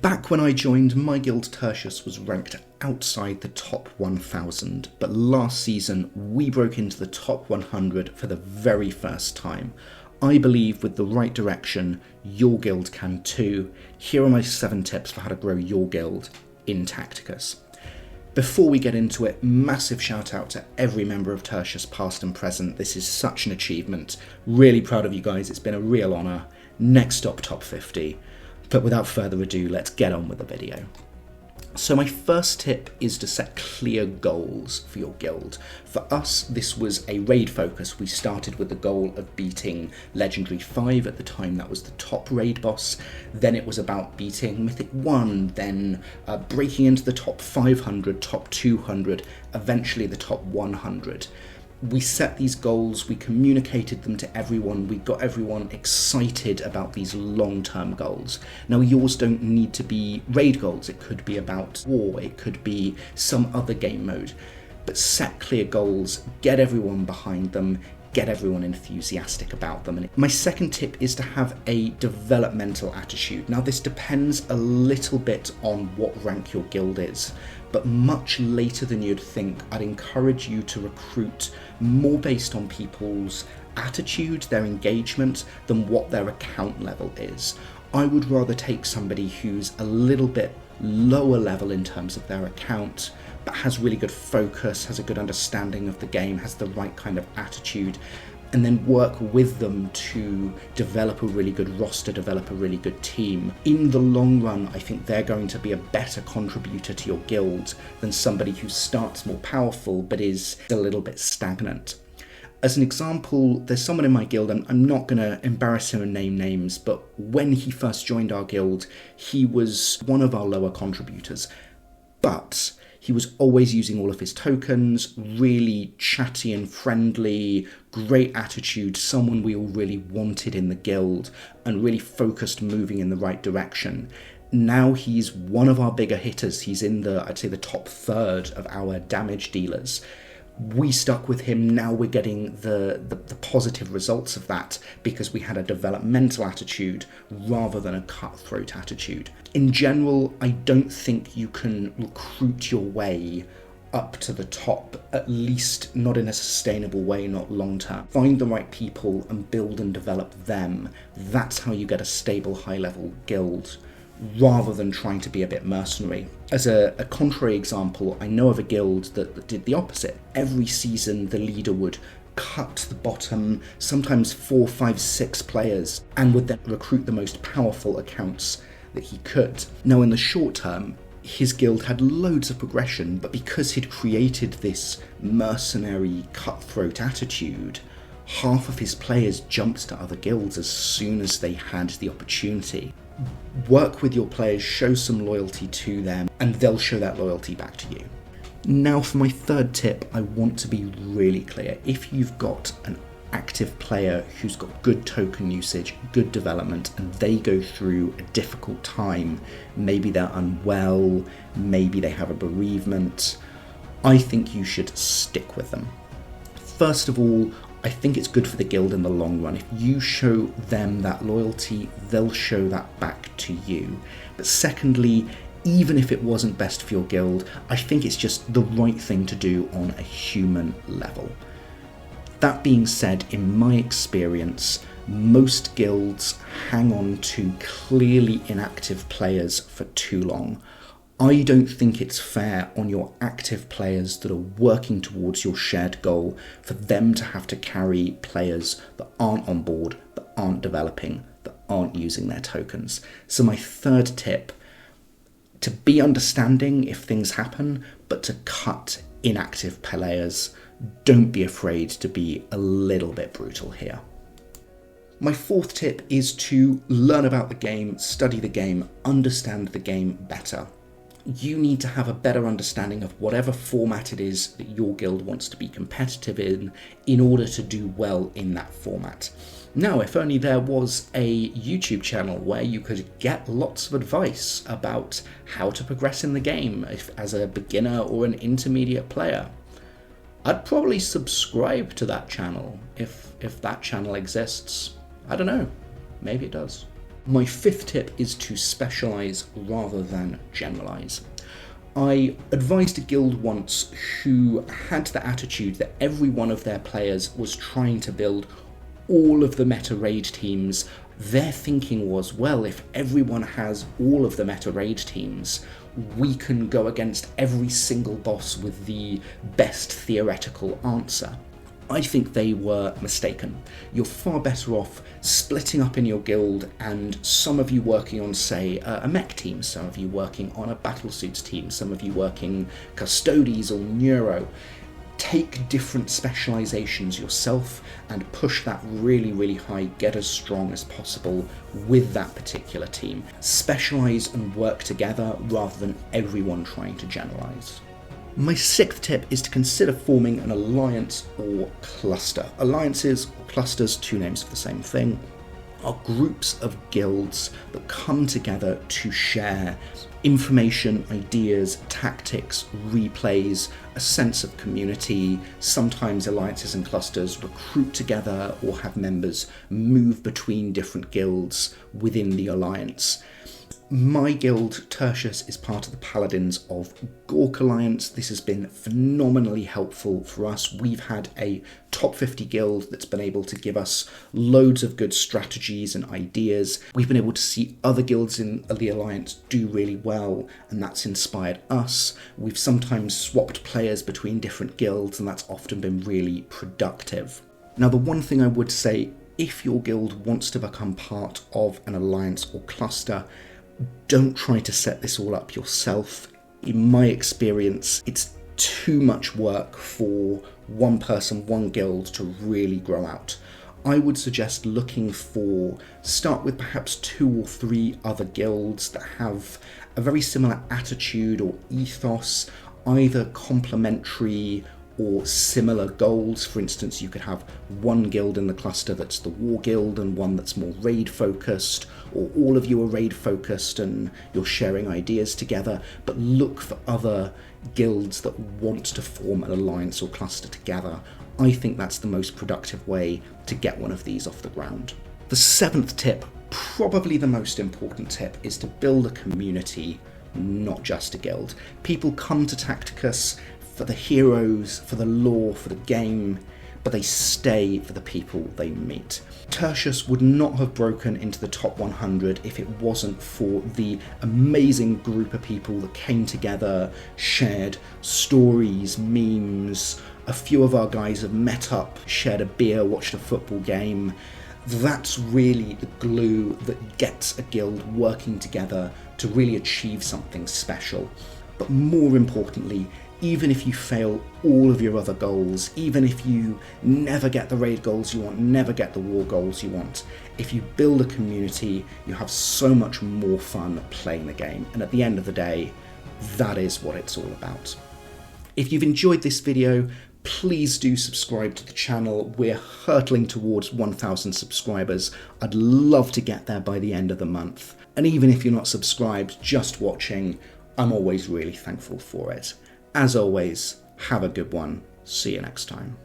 Back when I joined, my guild Tertius was ranked outside the top 1000, but last season we broke into the top 100 for the very first time. I believe with the right direction, your guild can too. Here are my 7 tips for how to grow your guild in Tacticus. Before we get into it, massive shout out to every member of Tertius past and present. This is such an achievement. Really proud of you guys, it's been a real honour. Next stop, top 50. But without further ado, let's get on with the video. So my first tip is to set clear goals for your guild. For us, this was a raid focus. We started with the goal of beating Legendary 5, at the time that was the top raid boss. Then it was about beating Mythic 1, then breaking into the top 500, top 200, eventually the top 100. We set these goals, we communicated them to everyone, we got everyone excited about these long-term goals. Now yours don't need to be raid goals, it could be about war, it could be some other game mode, but set clear goals, get everyone behind them, get everyone enthusiastic about them. And my second tip is to have a developmental attitude. Now this depends a little bit on what rank your guild is, but much later than you'd think, I'd encourage you to recruit more based on people's attitude, their engagement, than what their account level is. I would rather take somebody who's a little bit lower level in terms of their account, but has really good focus, has a good understanding of the game, has the right kind of attitude, and then work with them to develop a really good roster, develop a really good team. In the long run, I think they're going to be a better contributor to your guild than somebody who starts more powerful but is a little bit stagnant. As an example, there's someone in my guild, and I'm not going to embarrass him and name names, but when he first joined our guild, he was one of our lower contributors. But he was always using all of his tokens, really chatty and friendly, great attitude, someone we all really wanted in the guild, and really focused moving in the right direction. Now he's one of our bigger hitters. He's in I'd say the top third of our damage dealers. We stuck with him, now we're getting the positive results of that because we had a developmental attitude rather than a cutthroat attitude. In general, I don't think you can recruit your way up to the top, at least not in a sustainable way, not long term. Find the right people and build and develop them. That's how you get a stable high level guild, rather than trying to be a bit mercenary. As a contrary example, I know of a guild that did the opposite. Every season the leader would cut the bottom, sometimes 4, 5, 6 players, and would then recruit the most powerful accounts that he could. Now in the short term, his guild had loads of progression, but because he'd created this mercenary cutthroat attitude, half of his players jumped to other guilds as soon as they had the opportunity. Work with your players, show some loyalty to them, and they'll show that loyalty back to you. Now for my third tip, I want to be really clear. If you've got an active player who's got good token usage, good development, and they go through a difficult time, maybe they're unwell, maybe they have a bereavement, I think you should stick with them. First of all, I think it's good for the guild in the long run. If you show them that loyalty, they'll show that back to you. But secondly, even if it wasn't best for your guild, I think it's just the right thing to do on a human level. That being said, in my experience, most guilds hang on to clearly inactive players for too long. I don't think it's fair on your active players that are working towards your shared goal for them to have to carry players that aren't on board, that aren't developing, that aren't using their tokens. So my third tip, to be understanding if things happen, but to cut inactive players. Don't be afraid to be a little bit brutal here. My fourth tip is to learn about the game, study the game, understand the game better. You need to have a better understanding of whatever format it is that your guild wants to be competitive in order to do well in that format. Now, if only there was a YouTube channel where you could get lots of advice about how to progress in the game as a beginner or an intermediate player. I'd probably subscribe to that channel if that channel exists. I don't know, maybe it does. My fifth tip is to specialise rather than generalise. I advised a guild once who had the attitude that every one of their players was trying to build all of the meta raid teams. Their thinking was, well, if everyone has all of the meta raid teams, we can go against every single boss with the best theoretical answer. I think they were mistaken. You're far better off splitting up in your guild and some of you working on, say, a mech team, some of you working on a battlesuits team, some of you working custodes or neuro. Take different specializations yourself and push that really, really high, get as strong as possible with that particular team. Specialize and work together rather than everyone trying to generalize. My sixth tip is to consider forming an alliance or cluster. Alliances or clusters, two names for the same thing, are groups of guilds that come together to share information, ideas, tactics, replays, a sense of community. Sometimes alliances and clusters recruit together or have members move between different guilds within the alliance. My guild, Tertius, is part of the Paladins of Gork Alliance. This has been phenomenally helpful for us. We've had a top 50 guild that's been able to give us loads of good strategies and ideas. We've been able to see other guilds in the Alliance do really well, and that's inspired us. We've sometimes swapped players between different guilds, and that's often been really productive. Now, the one thing I would say, if your guild wants to become part of an alliance or cluster, don't try to set this all up yourself. In my experience, it's too much work for one person, one guild to really grow out. I would suggest start with perhaps 2 or 3 other guilds that have a very similar attitude or ethos, either complementary or similar goals. For instance, you could have one guild in the cluster that's the war guild and one that's more raid focused, or all of you are raid focused and you're sharing ideas together, but look for other guilds that want to form an alliance or cluster together. I think that's the most productive way to get one of these off the ground. The 7th tip, probably the most important tip, is to build a community, not just a guild. People come to Tacticus for the heroes, for the lore, for the game, but they stay for the people they meet. Tertius would not have broken into the top 100 if it wasn't for the amazing group of people that came together, shared stories, memes. A few of our guys have met up, shared a beer, watched a football game. That's really the glue that gets a guild working together to really achieve something special. But more importantly, even if you fail all of your other goals, even if you never get the raid goals you want, never get the war goals you want, if you build a community, you have so much more fun playing the game. And at the end of the day, that is what it's all about. If you've enjoyed this video, please do subscribe to the channel. We're hurtling towards 1,000 subscribers. I'd love to get there by the end of the month. And even if you're not subscribed, just watching, I'm always really thankful for it. As always, have a good one. See you next time.